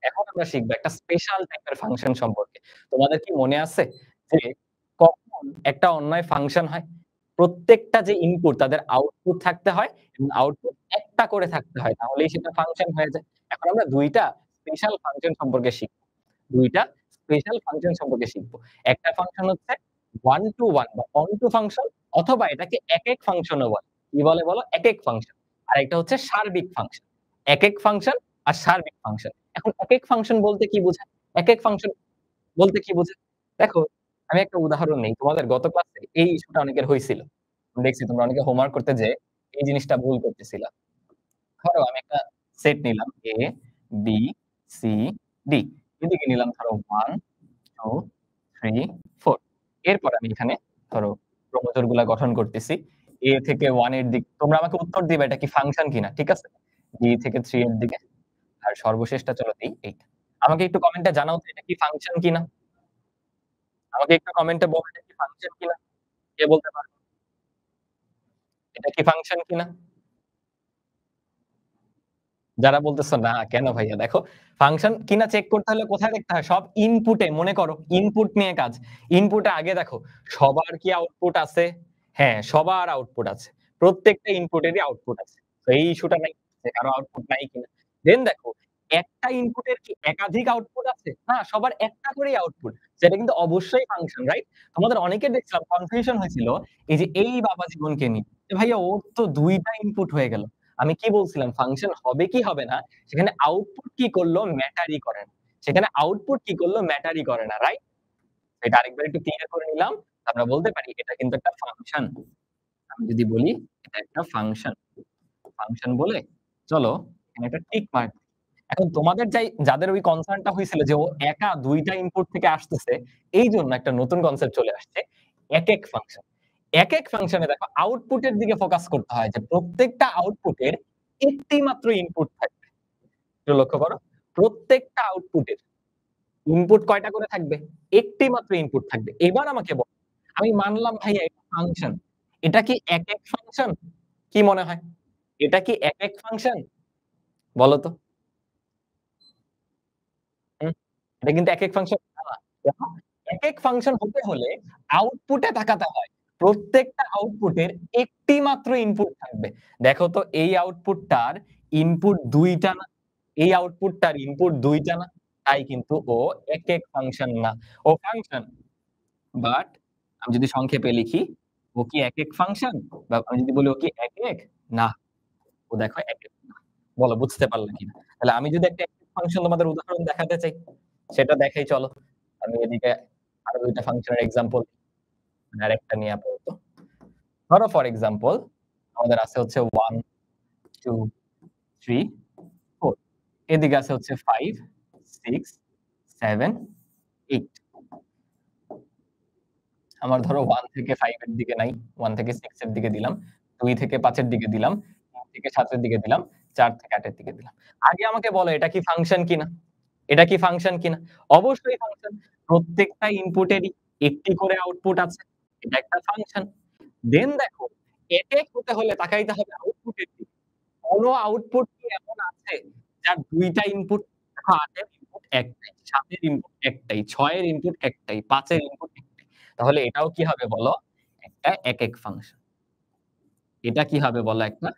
এখন আমরা শিখব একটা স্পেশাল টাইপের ফাংশন সম্পর্কে। তোমাদের কি মনে আছে যে কখন একটা অন্যায় ফাংশন হয়? প্রত্যেকটা যে ইনপুট তাদের আউটপুট থাকতে হয় এবং আউটপুট একটা করে থাকতে হয়। তাহলেই সেটা ফাংশন হয়ে যায়। এখন আমরা ২ টা স্পেশাল ফাংশন সম্পর্কে শিখব। ২ টা স্পেশাল ফাংশন সম্পর্কে শিখব। একটা ফাংশন হচ্ছে one to one বা on to ফাংশন অথবা এটাকে একেক ফাংশনও বলে। কি বলে বলো? একেক ফাংশন। আরেকটা হচ্ছে সার্বিক ফাংশন। একেক ফাংশন আর সার্বিক ফাংশন। এখন একেক ফাংশন বলতে কি বোঝায়? একেক ফাংশন বলতে কি বোঝায়? দেখো, আমি একটা উদাহরণ নেই। তোমাদের গত ক্লাসে এই ইস্যুটা অনেকের হইছিল। দেখছি তোমরা অনেকে হোমওয়ার্ক করতে যেয়ে এই জিনিসটা ভুল করতেছিলা। ধরো আমি একটা সেট নিলাম A, B, C, D। এদিকে নিলাম ধরো 1, 2, 3, 4। এরপর আমি এখানে ধরো ক্রমজোর গুলা গঠন করতেছি। A থেকে 1 এর দিক তোমরা আমাকে উত্তর দিবা এটা কি ফাংশন কিনা। ঠিক আছে? B থেকে 3 এর দিকে আর সর্বশেষটা চলো দেই 8। আমাকে একটু কমেন্টে জানাও তো এটা কি ফাংশন কিনা? আমাকে একটু কমেন্টে বলো এটা কি ফাংশন কিনা? কে বলতে পারবে? এটা কি ফাংশন কিনা? যারা বলতেছো না, কেন ভাইয়া? দেখো, ফাংশন কিনা চেক করতে হলে কোথায় দেখতে হয়? সব ইনপুটে মনে করো ইনপুট নিয়ে কাজ। ইনপুটে আগে দেখো সবার কি আউটপুট আছে? হ্যাঁ, সবার আউটপুট আছে। প্রত্যেকটা ইনপুটেরই আউটপুট আছে। তো এই ইস্যুটা নাই যে কারো আউটপুট নাই কিনা। দেন দেখো একটা ইনপুটের কি একাধিক আউটপুট আছে? না, সবার একটা করেই আউটপুট। সেটা কিন্তু অবশ্যই ফাংশন, রাইট? তোমাদের অনেকের দেখছিলাম কনফিউশন হয়েছিল এই যে এই বাবা জীবনকে নিয়ে। যে ভাইয়া ওর তো ২ টা ইনপুট হয়ে গেল। আমি কি বলছিলাম ফাংশন হবে কি হবে না সেখানে আউটপুট কি করলো ম্যাটারই করে না। সেখানে আউটপুট কি করলো ম্যাটারই করে না, রাইট? এটা আরেকবার একটু ক্লিয়ার করে নিলাম। আমরা বলতে পারি এটা কিন্তু একটা ফাংশন। আমি যদি বলি এটা একটা ফাংশন। ফাংশন বলে চলো এখানে একটা টিক মার্ক। এখন তোমাদের যাদের ওই কনসার্ন টা হইছিল যে ও একা ২ টা ইনপুট থেকে আসতেছে, এইজন্য একটা নতুন কনসেপ্ট চলে আসছে একেক ফাংশন। একেক ফাংশনে দেখো আউটপুটের দিকে ফোকাস করতে হয় যে প্রত্যেকটা আউটপুটের একটি মাত্র ইনপুট থাকবে। একটু লক্ষ্য করো। প্রত্যেকটা আউটপুটের ইনপুট কয়টা করে থাকবে? একটি মাত্র ইনপুট থাকবে। এবার আমাকে বলো, আমি মানলাম ভাইয়া এটা ফাংশন। এটা কি একেক ফাংশন? কি মনে হয়? এটা কি একেক ফাংশন? বলো তো? হুম, এটা কিন্তু একেক ফাংশন না। দেখো, একেক ফাংশন হতে হলে আউটপুটে তাকাতে হয়। প্রত্যেকটা আউটপুটের একটি মাত্র ইনপুট থাকবে। দেখো তো এই আউটপুটটার ইনপুট ২ টা না? এই আউটপুটটার ইনপুট ২ টা না? তাই কিন্তু ও একেক ফাংশন না। ও ফাংশন। বাট আমি যদি সংক্ষেপে লিখি, ও কি একেক ফাংশন? বা আমি যদি বলি ও কি একেক? না। ও দেখো একেক না। বলো বুঝতে পারলে কিনা? তাহলে আমি যদি একটা একেক ফাংশন তোমাদের উদাহরণ দেখাতে চাই, সেটা দেখাই চলো। আমি এদিকে আরো ২ টা ফাংশনের এক্সাম্পল আরেকটা নিয়ে আপাতত। ধরো ফর এক্সাম্পল আমাদের আছে হচ্ছে 1, 2, 3, 4। এদিকে আছে হচ্ছে 5, 6, 7, 8। আমার ধরো 1 থেকে 5 এর দিকে নাই, 1 থেকে 6 এর দিকে দিলাম, 2 থেকে 5 এর দিকে দিলাম, 3 থেকে 7 এর দিকে দিলাম, 4 থেকে 8 এর দিকে দিলাম। আগে আমাকে বলো এটা কি ফাংশন কিনা? এটা কি ফাংশন কিনা? অবশ্যই ফাংশন। প্রত্যেকটা ইনপুটেরই একটি করে আউটপুট আছে। এটা একটা ফাংশন। দেন দেখো একেক হতে হলে তাকাইতে হবে আউটপুটের দিকে। কোন আউটপুট কি এমন আছে যার ২ টা ইনপুট? দেখো ৮ এর ইনপুট একটাই, ৭ এর ইনপুট একটাই, ৬ এর ইনপুট একটাই, ৫ এর ইনপুট একটাই। তাহলে এটাও কি হবে বলো? একটা একেক ফাংশন। এটা কি হবে বলো একটা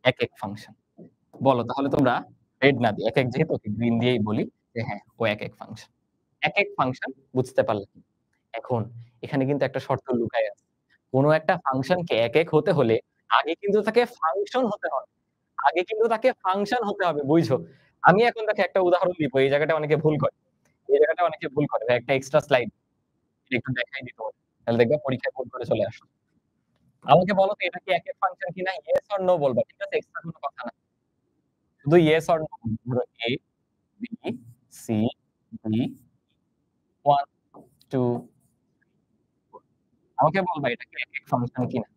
একেক ফাংশন। বলো তাহলে তোমরা রেড না দিয়ে একেক যেহেতু ওকে গ্রিন দিয়েই বলি যে হ্যাঁ, ও একেক ফাংশন। একেক ফাংশন বুঝতে পারলে? এখন এখানে কিন্তু একটা শর্ত লুকায় আছে। কোন একটা ফাংশনকে একেক হতে হলে আগে কিন্তু তাকে ফাংশন হতে হবে। আগে কিন্তু তাকে ফাংশন হতে হবে, বুঝছো? আমি এখন দেখো একটা উদাহরণ দিব। এই জায়গাটা অনেকে ভুল করে। এই জায়গাটা অনেকে ভুল করে। ভাই একটা এক্সট্রা স্লাইড একটু দেখাই দিই তোমাদের। তাহলে দেখবা পরীক্ষায় ভুল করে চলে আসলো। আমাকে বলো তো এটা কি একেক ফাংশন কিনা? ইয়েস অর নো বলবা। ঠিক আছে? এক্সট্রা কোনো কথা না। শুধু ইয়েস অর নো ধরো A, B, C, D, 1, 2, 4। আমাকে বলবা এটা কি একেক ফাংশন কিনা?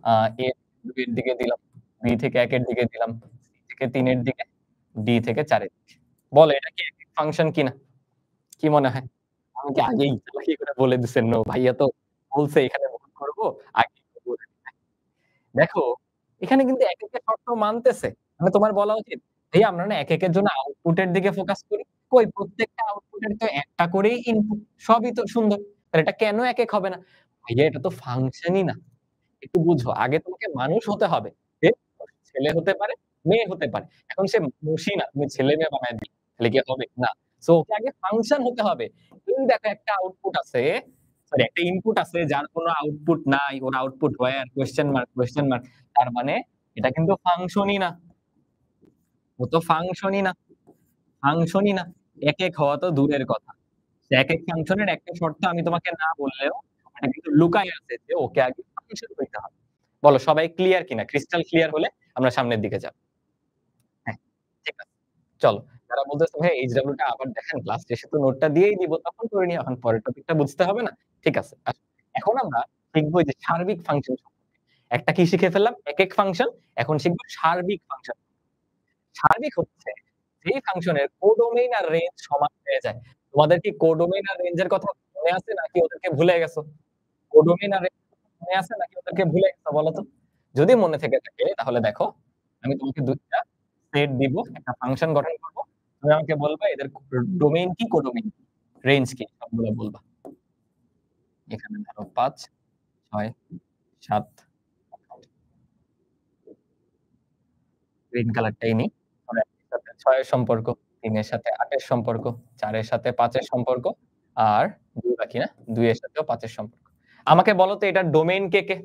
আ A ২ এর দিকে দিলাম, B থেকে ১ এর দিকে দিলাম, C থেকে ৩ এর দিকে, D থেকে ৪ এর দিকে। বলো এটা কি একেক ফাংশন কিনা? কি মনে হয়? আমি কি আগেই চালাকি করে বলে দিছেন নো? ভাইয়া তো বলছে এখানে ভুল করব, আগেই তো বলে দিছে। দেখো, এখানে কিন্তু একেকের শর্ত মানতেছে। মানে তোমার বলা উচিত এই আমরা না একেকের জন্য আউটপুটের দিকে ফোকাস করি। কই প্রত্যেকটা আউটপুটের তো একটা করেই ইনপুট। সবই তো সুন্দর। তাহলে এটা কেন একেক হবে না? ভাইয়া এটা তো ফাংশনই না। একটু বুঝো। আগে তোমাকে মানুষ হতে হবে। সে ছেলে হতে পারে, মেয়ে হতে পারে। এখন সে মানুষই না। তুমি ছেলে-মেয়ে বানায় দিলে। তাহলে কি হবে? না। সো ওকে আগে ফাংশন হতে হবে। এই দেখো একটা আউটপুট আছে, সরি একটা ইনপুট আছে যার কোন আউটপুট নাই। ওর output where? Question mark, question mark. তার মানে এটা কিন্তু ফাংশনই না। ও তো ফাংশনই না। ফাংশনই না। একেক হওয়া তো দূরের কথা। একেক ফাংশনের একটা শর্ত আমি তোমাকে না বললেও এটা কিন্তু লুকায় আছে যে ওকে আগে ফাংশন হইতে হবে। বলো সবাই ক্লিয়ার কিনা? ক্রিস্টাল ক্লিয়ার হলে আমরা সামনের দিকে যাব। হ্যাঁ, ঠিক আছে। চলো। যারা বলতেছে ভাই HW টা আবার দেখেন ক্লাস শেষে তো নোটটা দিয়েই দিব তখন করে নিও। এখন পরের টপিকটা বুঝতে হবে না? ঠিক আছে। আচ্ছা। এখন আমরা শিখব এই যে সার্বিক ফাংশন সম্পর্কে। একটা কি শিখে ফেললাম? একেক ফাংশন। এখন শিখব সার্বিক ফাংশন। সার্বিক হচ্ছে যেই ফাংশনের কোডোমেইন আর রেঞ্জ সমান হয়ে যায়। তোমাদের কি কোডোমেইন আর রেঞ্জ এর কথা মনে আছে নাকি ওদেরকে ভুলে গেছো? কোডোমেইন আর রেঞ্জ মনে আছে নাকি ওদেরকে ভুলে গেছো বলো তো? যদি মনে থেকে থাকে তাহলে দেখো আমি তোমাকে ২ টা সেট দিব, একটা ফাংশন গঠন করব। তুমি আমাকে বলবা এদের ডোমেইন কি, কোডোমেইন কি, রেঞ্জ কি সবগুলো বলবা। এখানে ধরো ৫, ৬, ৭ গ্রিন কালারটাই নিই। ধরো ১ এর সাথে ৬ এর সম্পর্ক, ৩ এর সাথে ৮ এর সম্পর্ক, ৪ এর সাথে ৫ এর সম্পর্ক আর ২ বাকি না? ২ এর সাথেও ৫ এর সম্পর্ক। আমাকে বলো তো এটার ডোমেইন কে, কে?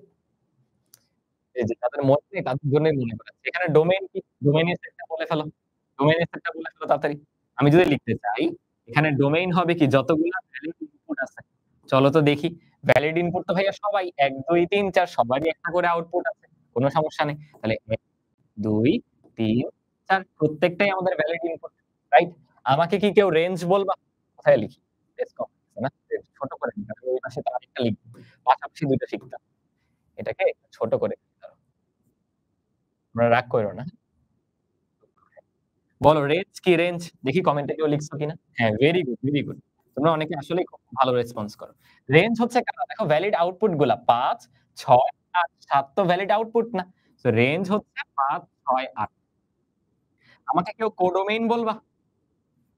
এই যে যাদের মনে নেই তাদের জন্যই মনে করাচ্ছি। এখানে ডোমেইন কি? ডোমেইনের সেটটা বলে ফেলো। ডোমেইনের সেটটা বলে ফেলো তাড়াতাড়ি। আমি যদি লিখতে চাই, এখানে ডোমেইন হবে কি? যতগুলা ভ্যালিড ইনপুট আছে। চলো তো দেখি। ভ্যালিড ইনপুট তো ভাইয়া সবাই ১, ২, ৩, ৪ সবারই একটা করে আউটপুট আছে। কোন সমস্যা নেই। তাহলে ১, ২, ৩, ৪ প্রত্যেকটাই আমাদের ভ্যালিড ইনপুট। রাইট? আমাকে কি কেউ রেঞ্জ বলবা? কোথায় লিখি? রেঞ্জ কম আছে না? ছোট করে লিখি। আমি ওই পাশে তো আরেকটা লিখব। পাশাপাশি ২ টা শিখতাম। এটাকে একটু ছোট করে লিখতে হবে। তোমরা রাগ কইরো না। বলো রেঞ্জ কি রেঞ্জ? দেখি কমেন্টে কেউ লিখছো কিনা? হ্যাঁ, ভেরি গুড, ভেরি গুড। তোমরা অনেকে আসলেই খুব ভালো রেসপন্স করো। রেঞ্জ হচ্ছে কারা? দেখো ভ্যালিড আউটপুট গুলা ৫, ৬, ৮, ৭ তো ভ্যালিড আউটপুট না। সো রেঞ্জ হচ্ছে ৫, ৬, ৮। আমাকে কেউ কোডোমেইন বলবা?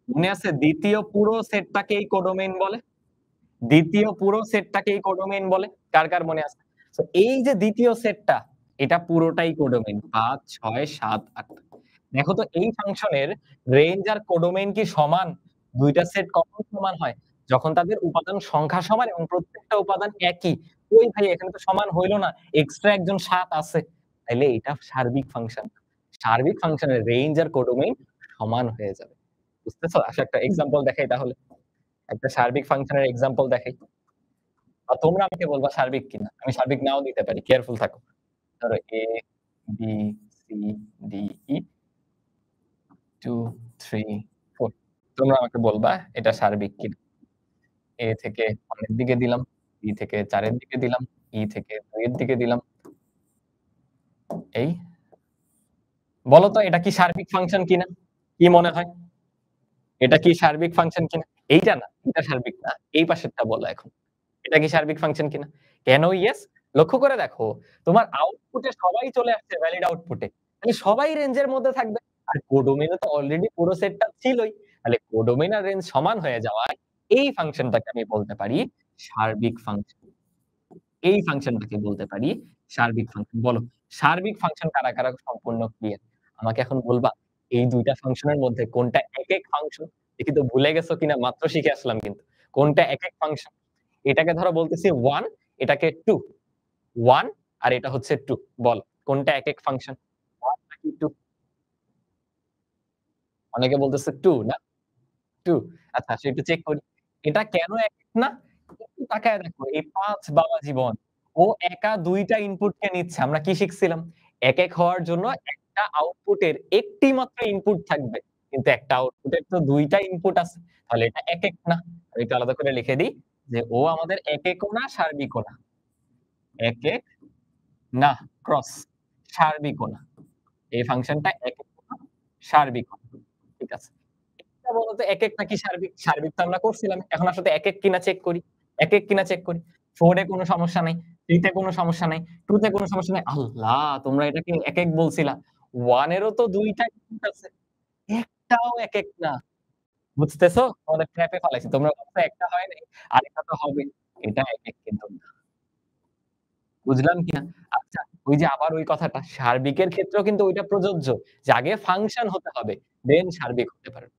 মনে আছে ২য় পুরো সেটটাকেই কোডোমেইন বলে? ২য় পুরো সেটটাকেই কোডোমেইন বলে? কার, কার মনে আছে? সো এই যে ২য় সেটটা, এটা পুরোটাই কোডোমেইন। ৫, ৬, ৭, ৮। দেখো তো এই ফাংশনের রেঞ্জ আর কোডোমেইন কি সমান? ২ টা সেট কখন সমান হয়? যখন তাদের উপাদান সংখ্যা সমান এবং প্রত্যেকটা উপাদান একই। কই ভাই এখানে তো সমান হইল না। এক্সট্রা একজন ৭ আছে। তাইলে এটা সার্বিক ফাংশন। সার্বিক ফাংশনের রেঞ্জ আর কোডোমেইন সমান হয়ে যাবে। বুঝতেছো? আসো একটা এক্সাম্পল দেখাই তাহলে। একটা সার্বিক ফাংশনের এক্সাম্পল দেখাই। তোমরা আমাকে বলবা সার্বিক কিনা। আমি সার্বিক নাও দিতে পারি। কেয়ারফুল থাকো। ধরো A, B, C, D, E 2, 3, 4 তোমরা আমাকে বলবা এটা সার্বিক কিনা। A থেকে 1 এর দিকে দিলাম, B থেকে ৪ এর দিকে দিলাম, E থেকে ২ এর দিকে দিলাম। এই বলো তো এটা কি সার্বিক ফাংশন কিনা? কি মনে হয়? এটা কি সার্বিক ফাংশন কিনা? এইটা না, এটা সার্বিক না। এই পাশেরটা বলো এখন। এটা কি সার্বিক ফাংশন কিনা? কেন ইয়েস? লক্ষ্য করে দেখো, তোমার আউটপুটে সবাই চলে আসছে ভ্যালিড আউটপুটে। তাহলে সবাই রেঞ্জের মধ্যে থাকবে। আর কোডোমেইনে তো অলরেডি পুরো সেটটা ছিলই। তাহলে কোডোমেইন আর রেঞ্জ সমান হয়ে যাওয়ায় এই ফাংশনটাকে আমি বলতে পারি সার্বিক ফাংশন। এই ফাংশনটাকে বলতে পারি সার্বিক ফাংশন। বলো সার্বিক ফাংশন কারা, কারা সম্পূর্ণ ক্লিয়ার? আমাকে এখন বলবা এই ২ টা ফাংশনের মধ্যে কোনটা একেক ফাংশন? দেখি তো ভুলে গেছো কিনা মাত্র শিখে আসলাম কিন্তু। কোনটা একেক ফাংশন? এটাকে ধরো বলতেছি 1, এটাকে 2। 1 আর এটা হচ্ছে 2 বল কোনটা একেক ফাংশন? 1 নাকি 2? অনেকে বলতেছে 2 না? 2 আচ্ছা আসো একটু চেক করি। এটা কেন একেক না? একটু তাকায় দেখো এই ৫ বাবা জীবন। ও একা ২ টা ইনপুটকে নিচ্ছে। আমরা কি শিখছিলাম? একেক হওয়ার জন্য একটা আউটপুটের একটি মাত্র ইনপুট থাকবে। কিন্তু একটা আউটপুটের তো ২ টা ইনপুট আছে। তাহলে এটা একেক না। আমি একটু আলাদা করে লিখে দিই যে ও আমাদের একেকও না, সার্বিকও না। একেক না, ক্রস সার্বিকও না। এই ফাংশনটা একেকও না, সার্বিকও না। ঠিক আছে। এটা বলো তো একেক নাকি সার্বিক? সার্বিক তো আমরা করছিলাম। এখন আসলে একেক কিনা চেক করি। একেক কিনা চেক করি। 4 এ কোন সমস্যা নাই। 3 তে কোন সমস্যা নাই। 2 তে কোন সমস্যা নাই। আল্লাহ! তোমরা এটাকে একেক বলছিলা। 1 এরও তো ২ টা ইনপুট আছে। একটাও একেক না। বুঝতেছো? তোমাদের ট্র্যাপে ফালাইছি। তোমরা ভাবছো একটা হয় নাই, আরেকটা তো হবে। এটা একেক কিন্তু না। বুঝলাম কিনা? আচ্ছা, ওই যে আবার ওই কথাটা, সার্বিকের ক্ষেত্রেও কিন্তু ওইটা প্রযোজ্য যে আগে ফাংশন হতে হবে, দেন সার্বিক হতে পারবে।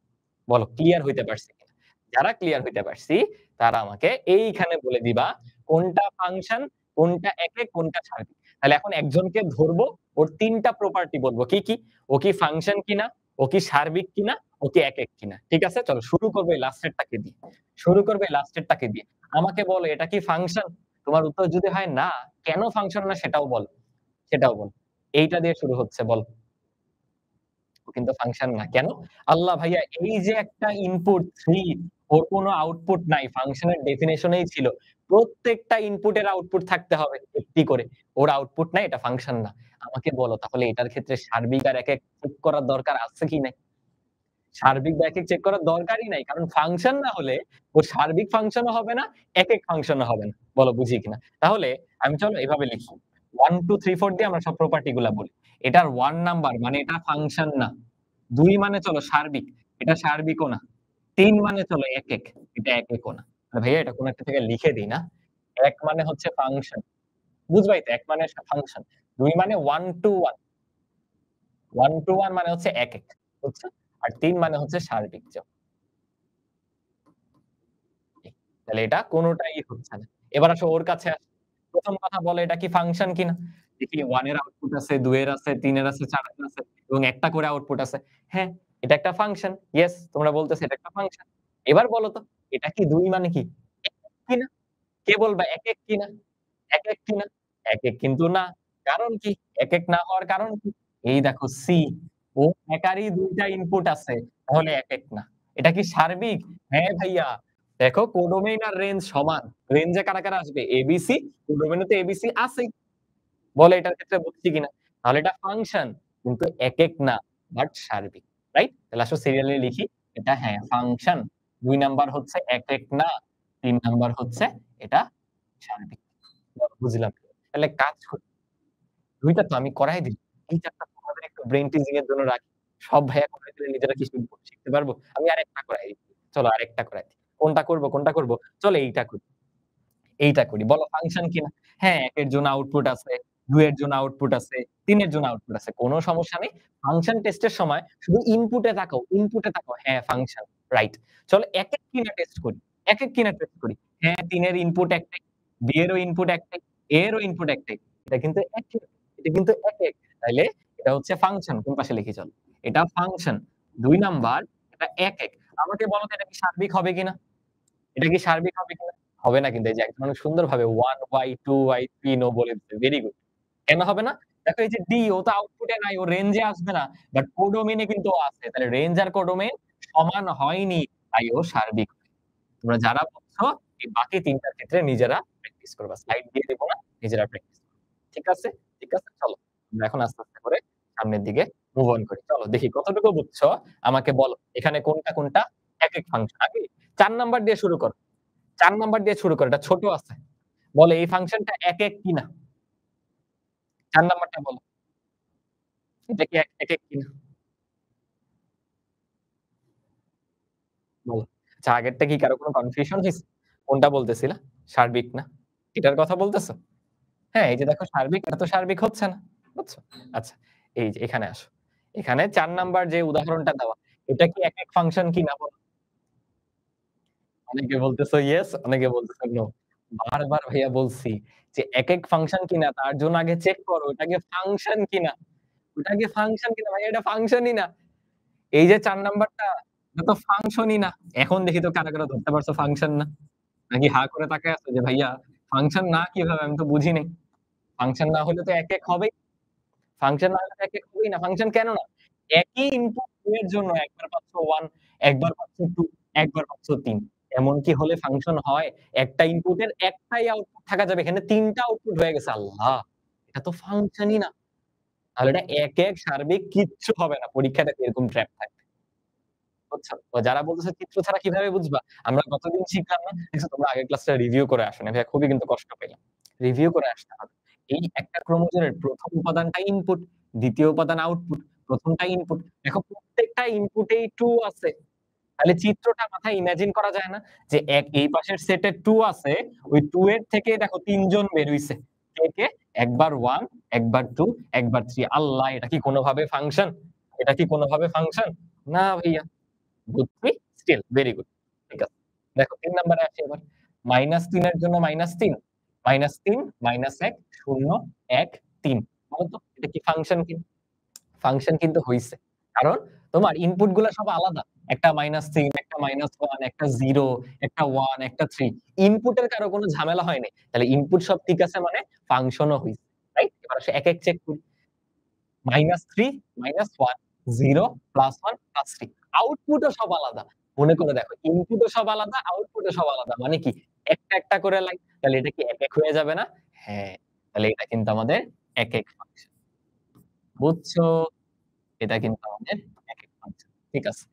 বলো ক্লিয়ার হইতে পারছি কিনা? যারা ক্লিয়ার হইতে পারছি, তারা আমাকে এইখানে বলে দিবা কোনটা ফাংশন, কোনটা একেক, কোনটা সার্বিক। তাহলে এখন একজনকে ধরবো, ওর ৩ টা প্রপার্টি বলবো। কি, কি? ও কি ফাংশন কিনা, ও কি সার্বিক কিনা, ও কি একেক কিনা। ঠিক আছে? চলো শুরু করবো এই লাস্টেরটাকে দিয়ে। শুরু করবো এই লাস্টেরটাকে দিয়ে। আমাকে বলো এটা কি ফাংশন? তোমার উত্তর যদি হয় না, কেন ফাংশন না সেটাও বলো। সেটাও বলো। এইটা দিয়ে শুরু হচ্ছে বলো। ও কিন্তু ফাংশন না। কেন? আল্লাহ ভাইয়া এই যে একটা ইনপুট 3 ওর কোনো আউটপুট নাই। ফাংশনের ডেফিনিশন এই ছিল। প্রত্যেকটা ইনপুটের আউটপুট থাকতে হবে একটি করে। ওর আউটপুট নাই, এটা ফাংশন না। আমাকে বলো তাহলে এটার ক্ষেত্রে সার্বিক আর একেক চেক করার দরকার আছে কি নাই? সার্বিক বা একেক চেক করার দরকারই নাই। কারণ ফাংশন না হলে ও সার্বিক ফাংশনও হবে না, একেক ফাংশনও হবে না। বলো বুঝি কিনা? তাহলে আমি চলো এভাবে লিখি। 1, 2, 3, 4 দিয়ে আমরা সব প্রপার্টি গুলা বলি। এটার 1 নাম্বার মানে এটা ফাংশন না। ২ মানে চলো সার্বিক, এটা সার্বিকও না। ৩ মানে চলো একেক, এটা একেকও না। ভাইয়া এটা কোন একটা থেকে লিখে দেই না? ১ মানে হচ্ছে ফাংশন। বুঝবাই তো? ১ মানে ফাংশন। ২ মানে 1 to 1, 1 to 1 মানে হচ্ছে একেক। বুঝছো? আর ৩ মানে হচ্ছে সার্বিক। তাহলে এটা কোনটাই হচ্ছে না। এবার আসো ওর কাছে আসি। ১ম কথা বলো এটা কি ফাংশন কিনা? দেখি 1 এর আউটপুট আছে, ২ এর আছে, ৩ এর আছে, ৪ এর আছে এবং একটা করে আউটপুট আছে। হ্যাঁ, এটা একটা ফাংশন। ইয়েস, তোমরা বলতেছো এটা একটা ফাংশন। এবার বলো তো এটা কি ২ মানে কি? একক কিনা? কে বলবা একেক কিনা? একেক কিনা? একেক কিন্তু না। কারণ কি? একেক না হওয়ার কারণ কি? এই দেখো সি, ও একারই ২ টা ইনপুট আছে। তাহলে একেক না। এটা কি সার্বিক? হ্যাঁ ভাইয়া। দেখো কোডোমেইন আর রেঞ্জ সমান। রেঞ্জে কারা, কারা আসবে? এবিসি, কোডোমেইনে তো এবিসি আছেই। বলো এটার ক্ষেত্রে বুঝছি কিনা? তাহলে এটা ফাংশন কিন্তু একেক না, বাট সার্বিক। রাইট? তাহলে আসো সিরিয়ালি লিখি। এটা হ্যাঁ, ফাংশন। ২ নাম্বার হচ্ছে একেক না, ৩ নাম্বার হচ্ছে এটা সার্বিক। বুঝলাম। তাহলে কাজ ২ টা তো আমি করাই দিই। এই ৪ টা তোমাদের একটু ব্রেইন টিজিং এর জন্য রাখি। সব ভাইয়া করাই দিলে নিজেরা কি শিখতে পারবো? আমি আরেকটা করাই দিচ্ছি। চলো আরেকটা করাই দিই। কোনটা করব, কোনটা করব? চলো এইটা করি। এইটা করি। বলো ফাংশন কিনা? হ্যাঁ, ১ এর জন্য আউটপুট আছে, ২ এর জন্য আউটপুট আছে, ৩ এর জন্য আউটপুট আছে। কোন সমস্যা নেই। ফাংশন টেস্টের সময় শুধু ইনপুটে তাকাও, ইনপুটে তাকাও। হ্যাঁ, ফাংশন। রাইট। চলো একেক কিনা টেস্ট করি। একেক কিনা টেস্ট করি। হ্যাঁ, ৩ এর ইনপুট একটাই, B এরও ইনপুট একটাই, A এরও ইনপুট একটাই। এটা কিন্তু একেক, এটা কিন্তু একেক। তাইলে এটা হচ্ছে ফাংশন। কোন পাশে লিখি চলো। এটা ফাংশন। ২ নাম্বার এটা একেক। আমাকে বলো তো এটা কি সার্বিক হবে কিনা? এটা কি সার্বিক হবে কিনা? হবে না কিন্তু এই যে একদম অনেক সুন্দরভাবে 1Y, 2Y, 3 নো বলে দিছে। Very good. কেন হবে না? দেখো এই যে D ও তো আউটপুটে নাই, ও রেঞ্জে আসবে না। বাট কোডোমেইন এ কিন্তু ও আছে। তাহলে রেঞ্জ আর কোডোমেইন সমান হয়নি। তাই ও সার্বিক। তোমরা যারা বুঝছো এই বাকি ৩ টার ক্ষেত্রে নিজেরা প্র্যাকটিস করবা। স্লাইড দিয়ে দিব না, নিজেরা প্র্যাকটিস করবা। ঠিক আছে? ঠিক আছে? চলো। আমরা এখন আস্তে, আস্তে করে সামনের দিকে মুভ অন করি। চলো দেখি কতটুকু বুঝছো আমাকে বলো। এখানে কোনটা, কোনটা একেক ফাংশন। আগে ৪ নাম্বার দিয়ে শুরু করো। ৪ নাম্বার দিয়ে শুরু করো। এটা ছোট আছে। বলো এই ফাংশনটা একেক কিনা? ৪ নাম্বারটা বলো। এটা কি একেক কিনা? বলো। আচ্ছা আগেরটা কি কারো কোনো কনফিউশন হইছে? কোনটা বলতেছিলা? সার্বিক না? এটার কথা বলতেছো? হ্যাঁ, এই যে দেখো সার্বিক, এটা তো সার্বিক হচ্ছে না। বুঝছো? আচ্ছা, এই যে এখানে আসো। এখানে ৪ নাম্বার যে উদাহরণটা দেওয়া, এটা কি একেক ফাংশন কিনা বলো? অনেকে বলতেছো ইয়েস, অনেকে বলতেছো নো। বারবার ভাইয়া বলছি যে একেক ফাংশন কিনা তার জন্য আগে চেক করো ওটাকে ফাংশন কিনা। ওটা কি ফাংশন কিনা? ভাই এটা ফাংশনই না। এই যে ৪ নাম্বারটা এটা তো ফাংশনই না। এখন দেখি তো কারা, কারা ধরতে পারছো ফাংশন না? নাকি হা করে তাকায় আছো যে ভাইয়া ফাংশন না কিভাবে? আমি তো বুঝি নাই। ফাংশন না হলে তো একেক হবেই। ফাংশন না হলে তো একেক হবেই না। ফাংশন কেন না? একই ইনপুট 2 এর জন্য একবার পাচ্ছ 1, একবার পাচ্ছ 2, একবার পাচ্ছ ৩। এমন কি হলে ফাংশন হয়? একটা ইনপুটের একটাই আউটপুট থাকা যাবে। এখানে ৩ টা আউটপুট হয়ে গেছে। আল্লাহ! এটা তো ফাংশনই না। তাহলে এটা একেক সার্বিক কিচ্ছু হবে না। পরীক্ষায় এরকম ট্র্যাপ থাকবে। বুঝছো? তো যারা বলতেছে চিত্র ছাড়া কিভাবে বুঝবা? আমরা গতদিন শিখলাম না? দেখছো তোমরা আগের ক্লাসটা রিভিউ করে আসো নাই। ভাইয়া খুবই কিন্তু কষ্ট পেলাম। রিভিউ করে আসতে হবে। এই একটা ক্রোমোজোমের ১ম উপাদানটা ইনপুট, ২য় উপাদান আউটপুট। প্রথমটা ইনপুট। দেখো প্রত্যেকটা ইনপুটেই 2 আছে। তাহলে চিত্রটা মাথায় ইমাজিন করা যায় না? যে এই পাশের সেটে 2 আছে, ওই 2 এর থেকে দেখো ৩ জন বের হইছে। কে? একবার 1, একবার 2, একবার 3 আল্লাহ! এটা কি কোনভাবে ফাংশন? এটা কি কোনভাবে ফাংশন? না ভাইয়া। বুঝছি? Still very good. ঠিক আছে। দেখো ৩ নাম্বারে আসি এবার। -৩ এর জন্য -৩, -৩, -১, ০, ১, ৩। বলো তো এটা কি ফাংশন কিনা? ফাংশন কিন্তু হইছে। কারণ তোমার ইনপুট গুলা সব আলাদা। একটা -3, একটা -1, একটা 0, একটা 1, একটা 3। ইনপুটের কারো কোনো ঝামেলা হয় নাই। তাহলে ইনপুট সব ঠিক আছে মানে ফাংশনও হইছে। রাইট? এবার আসো এক চেক করি। -3, -1, 0, +1, +3 আউটপুটও সব আলাদা। মনে করে দেখো ইনপুটও সব আলাদা, আউটপুটও সব আলাদা। মানে কি? একটা করে লাইন। তাহলে এটা কি এক হয়ে যাবে না? হ্যাঁ, তাহলে এটা কিন্তু আমাদের একেক ফাংশন। বুঝছো? এটা কিন্তু আমাদের একেক ফাংশন। ঠিক আছে।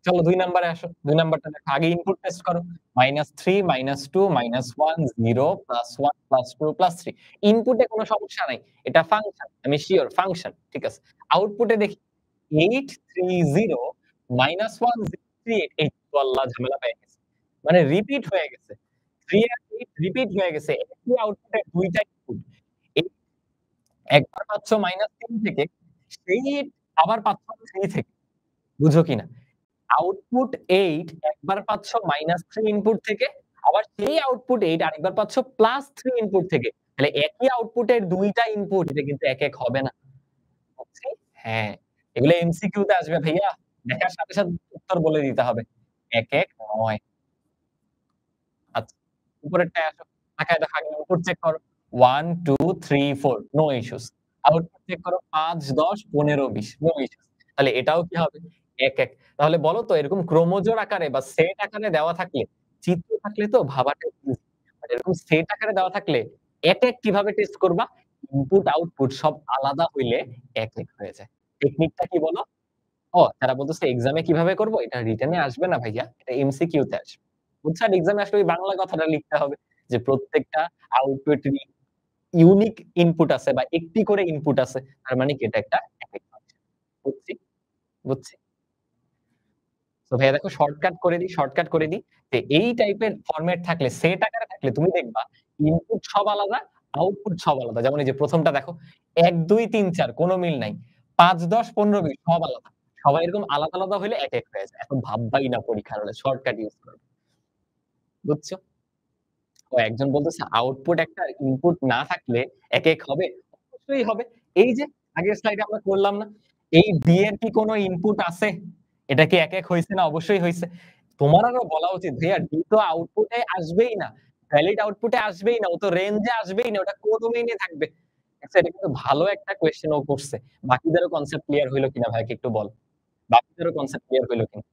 চলো ২ নাম্বারে আসো। ২ নাম্বারটা দেখো আগে ইনপুট টেস্ট করো। -3, -2, -1, 0, +1, +2, +3 ইনপুটে কোন সমস্যা নাই। এটা ফাংশন। আমি সিউর ফাংশন। ঠিক আছে। আউটপুটে দেখি 830 -103 এই তো আল্লাহ ঝামেলা পেয়ে গেছি। মানে রিপিট হয়ে গেছে। 3 আর 8 রিপিট হয়ে গেছে। একই আউটপুটে ২ টা ইনপুট। এই একবার পাচ্ছ -3 থেকে, সেই আবার পাচ্ছ 3 থেকে। বুঝো কিনা? আউটপুট 8 একবার পাচ্ছ -3 ইনপুট থেকে, আবার সেই আউটপুট 8 আরেকবার পাচ্ছ +3 ইনপুট থেকে। তাহলে একই আউটপুটের ২ টা ইনপুট এটা কিন্তু এক হবে না। বুঝছি? হ্যাঁ, এগুলো এমসিকিউ তে আসবে ভাইয়া। দেখার সাথে উত্তর বলে দিতে হবে। এক নয়। আচ্ছা, উপরেরটায় আসো। তাকায় দেখো আগে ইনপুট চেক করো। 1, 2, 3, 4 নো ইস্যুস। আউটপুট চেক করো ৫, ১০, ১৫, ২০ নো ইস্যুস। তাহলে এটাও কি হবে? ১ তাহলে বলো তো এরকম ক্রোমোজোর আকারে বা সেট আকারে দেওয়া থাকলে, চিত্র থাকলে তো ভাবাটা ইজি। বাট এরকম সেট আকারে দেওয়া থাকলে কিভাবে টেস্ট করবা? ইনপুট আউটপুট সব আলাদা হইলে ১ হয়ে যায়। টেকনিকটা কি বলো? তারা বলতেছে এক্সামে কিভাবে করব? এটা রিটেন এ আসবে না ভাইয়া। এটা এমসিকিউ তে আসবে। বুঝছেন? এক্সামে আসলে ওই বাংলা কথাটা লিখতে হবে। যে প্রত্যেকটা আউটপুটেরই ইউনিক ইনপুট আছে বা একটি করে ইনপুট আছে। তার মানে কি এটা একটা একক ফাংশন। বুঝছি, বুঝছি। তো ভাইয়া দেখো শর্টকাট করে দিই। যে এই টাইপের ফরমেট থাকলে, সেট আকারে থাকলে তুমি দেখবা ইনপুট সব আলাদা, আউটপুট সব আলাদা। যেমন এই যে ১ম টা দেখো ১, ২, ৩, ৪ কোন মিল নাই। ৫, ১০, ১৫, ২০ সব আলাদা। সবাই এরকম আলাদা হইলে এক হয়ে যায়। এখন ভাববাই না পরীক্ষার হলে শর্টকাট ইউস করো। বুঝছো? একজন বলতেছে আউটপুট একটা ইনপুট না থাকলে এক হবে? অবশ্যই হবে। এই যে আগের স্লাইডে আমরা করলাম না? এই D এর কি কোন ইনপুট আছে? এটা কি এক হইছে না? অবশ্যই হইছে। তোমার আরো বলা উচিত ভাইয়া D তো আউটপুটে আসবেই না। ভ্যালিড আউটপুটে আসবেই না। ও তো রেঞ্জে আসবেই না। ওটা কোডোমেইন এ থাকবে। আচ্ছা এটা কিন্তু ভালো একটা কোয়েশ্চেন ও করছে। বাকিদেরও কনসেপ্ট ক্লিয়ার হইল কিনা ভাইয়াকে একটু বল। বাকিদেরও কনসেপ্ট ক্লিয়ার হইল কিনা?